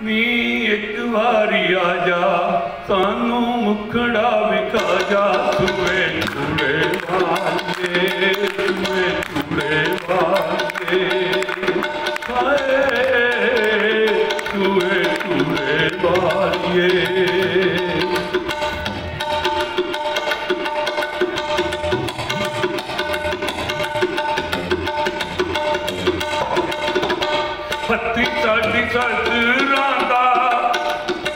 नी एक बारी आजा सानू मुखड़ा विखा जा सुए चूड़े वाले सुए चूड़े वाले सुए चूड़े वाले पत्ती साड़ी सजरांदा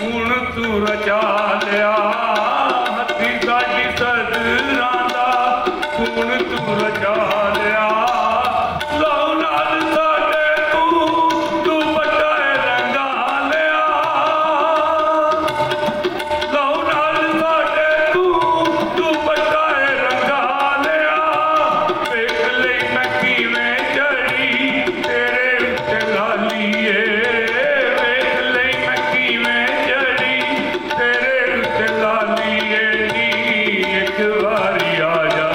हुण तू रचा लिया हत्ती साड़ी सजरांदा हुण तू रचा लिया लौ नाल साडे तू बड़ा रंगा लिया लौ नाल साडे तू बड़ा रंगा लिया वेख लई मैं किवें चढ़ी तेरे उत्ते लालीए वेख लई मैं किवें चढ़ी तेरे उत्ते लालीए नी एक बारी आजा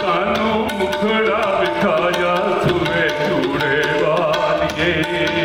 सानू मुखड़ा विखा जा सुए चूड़े वालिए।